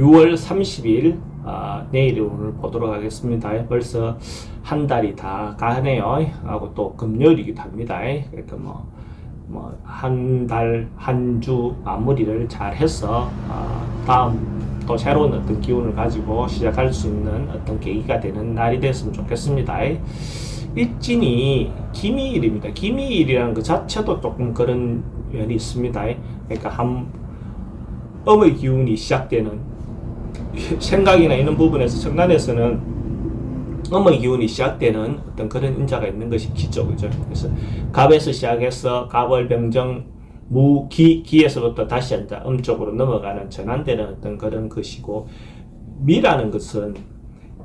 6월 30일 내일 오늘 보도록 하겠습니다. 벌써 한 달이 다 가네요. 하고 또 금요일이기도 합니다. 그러니까 한 달, 한 주 마무리를 잘 해서 다음 또 새로운 어떤 기운을 가지고 시작할 수 있는 어떤 계기가 되는 날이 됐으면 좋겠습니다. 일진이 기미일입니다. 기미일이라는 그 자체도 조금 그런 면이 있습니다. 그러니까 음의 기운이 시작되는 생각이나 이런 부분에서 천간에서는 음의 기운이 시작되는 어떤 그런 인자가 있는 것이 기죠, 그죠? 그래서 갑에서 시작해서 갑을 병정 기에서부터 다시 이제 음쪽으로 넘어가는 전환되는 어떤 그런 것이고, 미라는 것은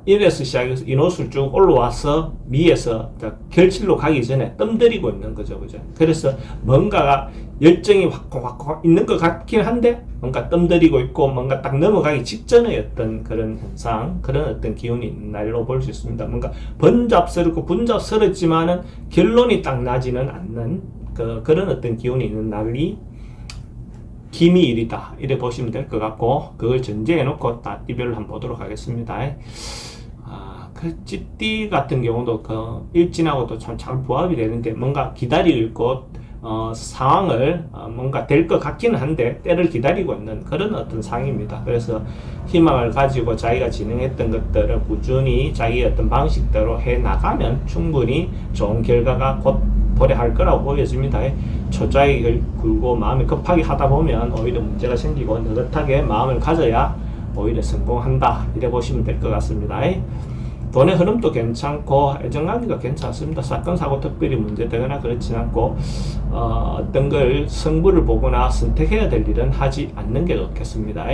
일에서 시작해서 인호술 쭉 올라와서 미에서 결실로 가기 전에 뜸들이고 있는 거죠, 그죠? 그래서 뭔가가 열정이 확 있는 것 같긴 한데 뭔가 뜸들이고 있고 뭔가 딱 넘어가기 직전의 어떤 그런 현상, 그런 어떤 기운이 있는 날로 볼 수 있습니다. 뭔가 번잡스럽고 분잡스럽지만은 결론이 딱 나지는 않는 그런 어떤 기운이 있는 날이 기미일이다, 이래 보시면 될 것 같고, 그걸 전제해 놓고 다 띠별로 한번 보도록 하겠습니다. 그 찌띠 같은 경우도 그 일진하고도 참 잘 부합이 되는데 뭔가 기다리고 있고 상황을 뭔가 될 것 같기는 한데 때를 기다리고 있는 그런 어떤 상황입니다. 그래서 희망을 가지고 자기가 진행했던 것들을 꾸준히 자기 어떤 방식대로 해 나가면 충분히 좋은 결과가 곧 도래할 거라고 보여집니다. 초짜기를 굴고 마음이 급하게 하다 보면 오히려 문제가 생기고, 느긋하게 마음을 가져야 오히려 성공한다, 이래 보시면 될 것 같습니다. 돈의 흐름도 괜찮고 애정관계가 괜찮습니다. 사건 사고 특별히 문제되거나 그렇진 않고 어떤 걸 승부를 보거나 선택해야 될 일은 하지 않는 게 좋겠습니다.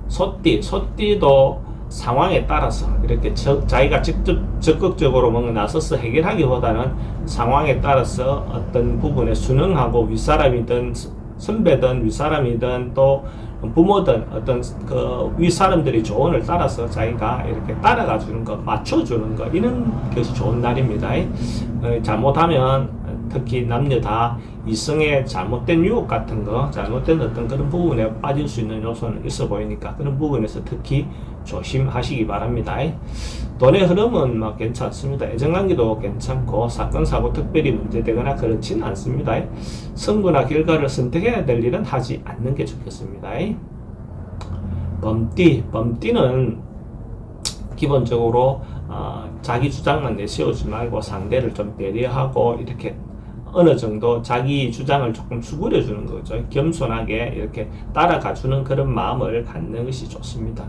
소띠도 상황에 따라서 이렇게 자기가 직접 적극적으로 뭔가 나서서 해결하기보다는 상황에 따라서 어떤 부분에 순응하고, 윗사람이든 선배든 윗사람이든 또 부모든 어떤 그 윗사람들이 조언을 따라서 자기가 이렇게 따라가 주는 거, 맞춰주는 거, 이런 것이 좋은 날입니다. 잘못하면 특히 남녀 다 이성의 잘못된 유혹 같은 거, 잘못된 어떤 그런 부분에 빠질 수 있는 요소는 있어 보이니까 그런 부분에서 특히 조심하시기 바랍니다. 돈의 흐름은 괜찮습니다. 애정관계도 괜찮고 사건 사고 특별히 문제되거나 그렇지는 않습니다. 승부나 결과를 선택해야 될 일은 하지 않는 게 좋겠습니다. 범띠는 기본적으로 자기 주장만 내세우지 말고 상대를 좀 배려하고 이렇게 어느 정도 자기 주장을 조금 수그려 주는 거죠. 겸손하게 이렇게 따라가 주는 그런 마음을 갖는 것이 좋습니다.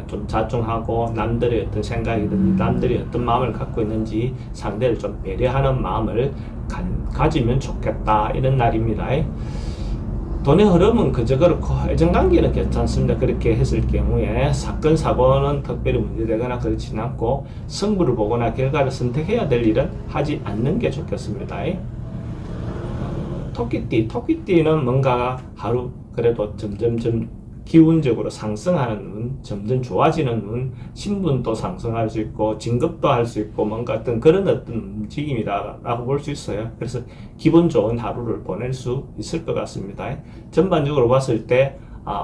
좀 자중하고 남들의 어떤 생각이든지 남들이 어떤 마음을 갖고 있는지 상대를 좀 배려하는 마음을 가지면 좋겠다, 이런 날입니다. 돈의 흐름은 그저 그렇고 애정관계는 괜찮습니다. 그렇게 했을 경우에 사건 사고는 특별히 문제되거나 그렇지는 않고, 승부를 보거나 결과를 선택해야 될 일은 하지 않는 게 좋겠습니다. 토끼띠는 뭔가 하루 그래도 점점점 기운적으로 상승하는 운, 점점 좋아지는 운, 신분도 상승할 수 있고 진급도 할 수 있고 뭔가 어떤 그런 어떤 움직임이라고 볼 수 있어요. 그래서 기분 좋은 하루를 보낼 수 있을 것 같습니다. 전반적으로 봤을 때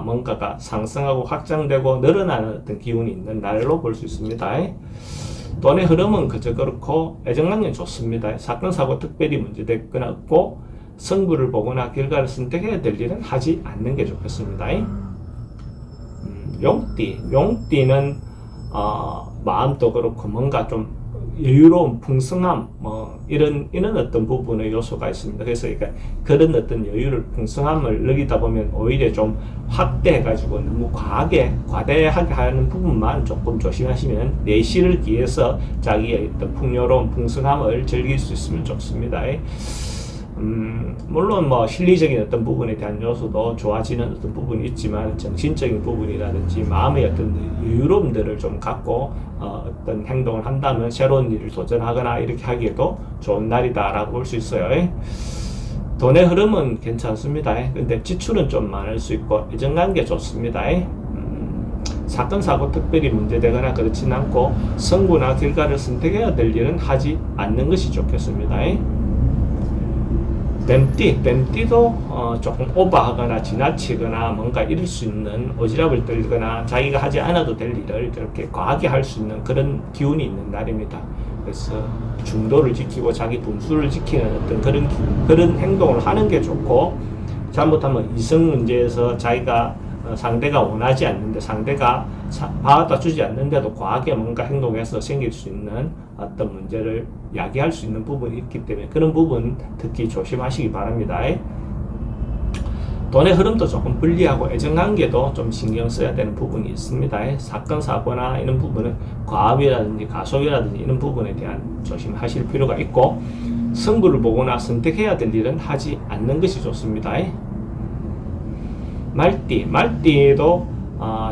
뭔가가 상승하고 확장되고 늘어나는 어떤 기운이 있는 날로 볼 수 있습니다. 돈의 흐름은 그저 그렇고 애정관계는 좋습니다. 사건 사고 특별히 문제되거나 없고, 승부를 보거나 결과를 선택해야 될 일은 하지 않는 게 좋겠습니다. 용띠는 마음도 그렇고 뭔가 좀 여유로운 풍성함, 이런 어떤 부분의 요소가 있습니다. 그래서 그런 어떤 여유를, 풍성함을 느끼다 보면 오히려 좀 확대해가지고 너무 과대하게 하는 부분만 조금 조심하시면 내실을 기해서 자기의 어떤 풍요로운 풍성함을 즐길 수 있으면 좋습니다. 물론 실리적인 어떤 부분에 대한 요소도 좋아지는 어떤 부분이 있지만, 정신적인 부분이라든지 마음의 어떤 여유로움들을 좀 갖고 어떤 행동을 한다면 새로운 일을 도전하거나 이렇게 하기에도 좋은 날이다라고 볼 수 있어요. 돈의 흐름은 괜찮습니다. 근데 지출은 좀 많을 수 있고 애정관계 좋습니다. 사건 사고 특별히 문제되거나 그렇진 않고, 승부나 결과를 선택해야 될 일은 하지 않는 것이 좋겠습니다. 뱀띠도 조금 오버하거나 지나치거나 뭔가 이럴 수 있는 오지랖을 떨거나 자기가 하지 않아도 될 일을 이렇게 과하게 할 수 있는 그런 기운이 있는 날입니다. 그래서 중도를 지키고 자기 분수를 지키는 어떤 그런 행동을 하는 게 좋고, 잘못하면 이성 문제에서 자기가 상대가 원하지 않는데 상대가 받아주지 않는데도 과하게 뭔가 행동해서 생길 수 있는 어떤 문제를 야기할 수 있는 부분이 있기 때문에 그런 부분 특히 조심하시기 바랍니다. 돈의 흐름도 조금 불리하고 애정관계도 좀 신경 써야 되는 부분이 있습니다. 사건 사고나 이런 부분은 과압이라든지 가속이라든지 이런 부분에 대한 조심하실 필요가 있고, 승부를 보거나 선택해야 될 일은 하지 않는 것이 좋습니다. 말띠도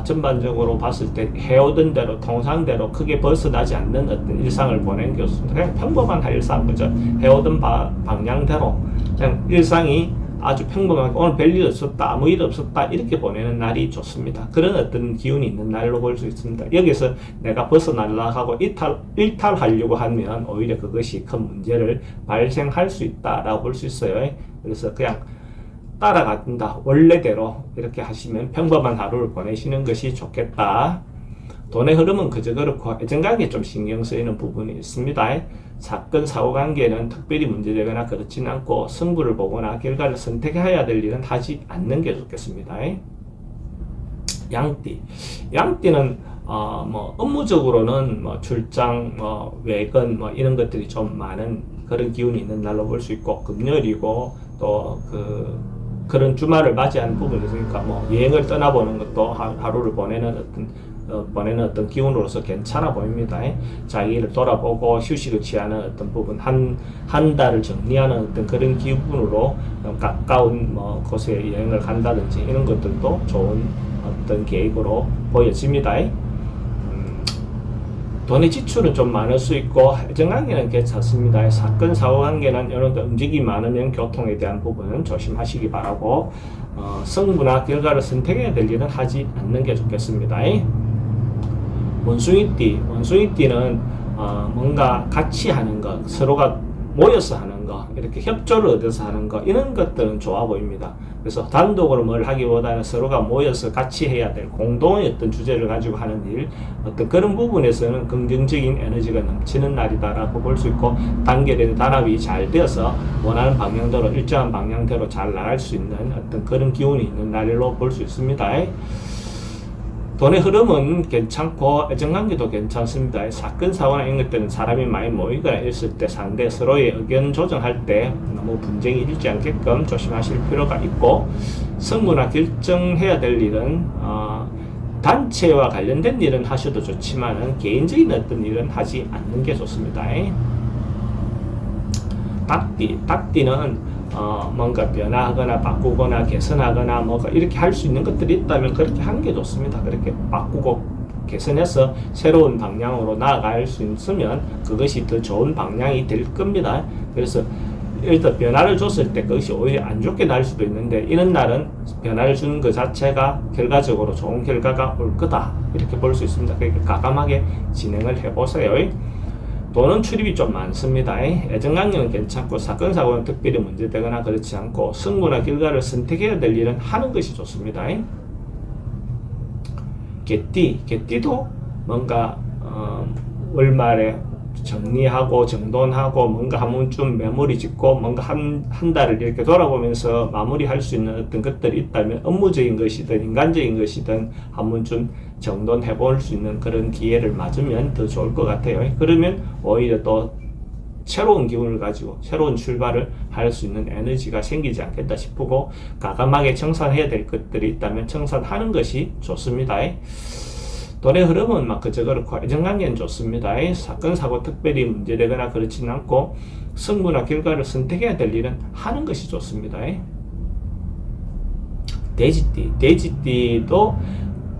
전반적으로 봤을 때 해오던 대로 통상대로 크게 벗어나지 않는 어떤 일상을 보내는 게 좋습니다. 그냥 평범한 일상, 그죠? 해오던 방향대로 그냥 일상이 아주 평범하게 오늘 별일 없었다, 아무 일 없었다 이렇게 보내는 날이 좋습니다. 그런 어떤 기운이 있는 날로 볼 수 있습니다. 여기서 내가 벗어나려고 하고 일탈하려고 하면 오히려 그것이 큰 문제를 발생할 수 있다라고 볼 수 있어요. 그래서 그냥 따라간다, 원래대로 이렇게 하시면 평범한 하루를 보내시는 것이 좋겠다. 돈의 흐름은 그저 그렇고 애정관계에 좀 신경 쓰이는 부분이 있습니다. 사건 사고관계는 특별히 문제되거나 그렇진 않고 승부를 보거나 결과를 선택해야 될 일은 하지 않는 게 좋겠습니다. 양띠는 뭐 업무적으로는 뭐 출장, 외근 이런 것들이 좀 많은 그런 기운이 있는 날로 볼 수 있고, 금요일이고 또 그런 주말을 맞이하는 부분이 있으니까 뭐 여행을 떠나보는 것도 하루를 보내는 어떤 기운으로서 괜찮아 보입니다. 자기를 돌아보고 휴식을 취하는 어떤 부분, 한 달을 정리하는 어떤 그런 기분으로 가까운 곳에 여행을 간다든지 이런 것들도 좋은 어떤 계획으로 보여집니다. 돈의 지출은 좀 많을 수 있고 애정관계는 괜찮습니다. 사건 사고관계는 여러분들 움직임이 많으면 교통에 대한 부분은 조심하시기 바라고, 승부나 결과를 선택해야 될 일은 하지 않는 게 좋겠습니다. 원숭이띠는 뭔가 같이 하는 것, 서로가 모여서 하는 것, 이렇게 협조를 얻어서 하는 것, 이런 것들은 좋아 보입니다. 그래서 단독으로 뭘 하기보다는 서로가 모여서 같이 해야 될 공동의 어떤 주제를 가지고 하는 일, 어떤 그런 부분에서는 긍정적인 에너지가 넘치는 날이다라고 볼 수 있고, 단결된 단합이 잘 되어서 원하는 방향대로, 일정한 방향대로 잘 나갈 수 있는 어떤 그런 기운이 있는 날로 볼 수 있습니다. 돈의 흐름은 괜찮고 애정관계도 괜찮습니다. 사건 사고나 이런 것들은 사람이 많이 모이거나 있을 때 상대 서로의 의견 조정할 때 너무 분쟁이 일지 않게끔 조심하실 필요가 있고, 승부나 결정해야 될 일은 단체와 관련된 일은 하셔도 좋지만 개인적인 어떤 일은 하지 않는 게 좋습니다. 닭띠는 뭔가 변화하거나 바꾸거나 개선하거나 뭔가 이렇게 할 수 있는 것들이 있다면 그렇게 하는 게 좋습니다. 그렇게 바꾸고 개선해서 새로운 방향으로 나아갈 수 있으면 그것이 더 좋은 방향이 될 겁니다. 그래서 일단 변화를 줬을 때 그것이 오히려 안 좋게 날 수도 있는데, 이런 날은 변화를 주는 것 자체가 결과적으로 좋은 결과가 올 거다 이렇게 볼 수 있습니다. 그러니까 과감하게 진행을 해보세요. 돈은 출입이 좀 많습니다. 애정관계는 괜찮고 사건 사고는 특별히 문제되거나 그렇지 않고, 승부나 결과를 선택해야 될 일은 하는 것이 좋습니다. 개띠도 뭔가 월말에 정리하고 정돈하고 뭔가 한 번쯤 메모리 짓고 뭔가 한 달을 이렇게 돌아보면서 마무리할 수 있는 어떤 것들이 있다면, 업무적인 것이든 인간적인 것이든 한 번쯤 정돈해 볼 수 있는 그런 기회를 맞으면 더 좋을 것 같아요. 그러면 오히려 또 새로운 기운을 가지고 새로운 출발을 할 수 있는 에너지가 생기지 않겠다 싶고, 과감하게 청산해야 될 것들이 있다면 청산하는 것이 좋습니다. 돈의 흐름은 막 그저 그렇고 애정관계는 좋습니다. 사건 사고 특별히 문제되거나 그렇지는 않고, 승부나 결과를 선택해야 될 일은 하는 것이 좋습니다. 돼지띠도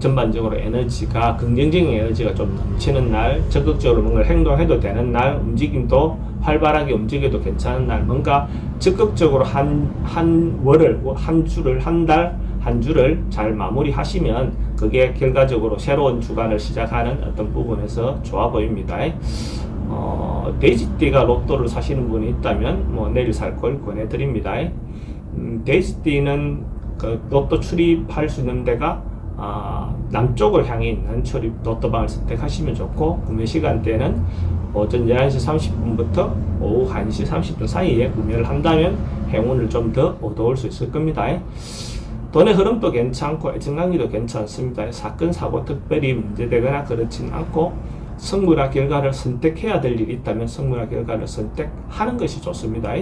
전반적으로 에너지가 긍정적인 에너지가 좀 넘치는 날, 적극적으로 뭔가 행동해도 되는 날, 움직임도 활발하게 움직여도 괜찮은 날, 뭔가 적극적으로 한 주를 잘 마무리하시면 그게 결과적으로 새로운 주간을 시작하는 어떤 부분에서 좋아 보입니다. 돼지띠가 로또를 사시는 분이 있다면 뭐 내일 살 걸 권해드립니다. 돼지띠는 그 로또 출입할 수 있는 데가 남쪽을 향해 있는 출입 로또방을 선택하시면 좋고, 구매 시간대는 오전 11시 30분부터 오후 1시 30분 사이에 구매를 한다면 행운을 좀 더 얻어올 수 있을 겁니다. 돈의 흐름도 괜찮고 애증관계도 괜찮습니다. 사건, 사고 특별히 문제되거나 그렇진 않고, 성물화 결과를 선택해야 될 일이 있다면 성물화 결과를 선택하는 것이 좋습니다.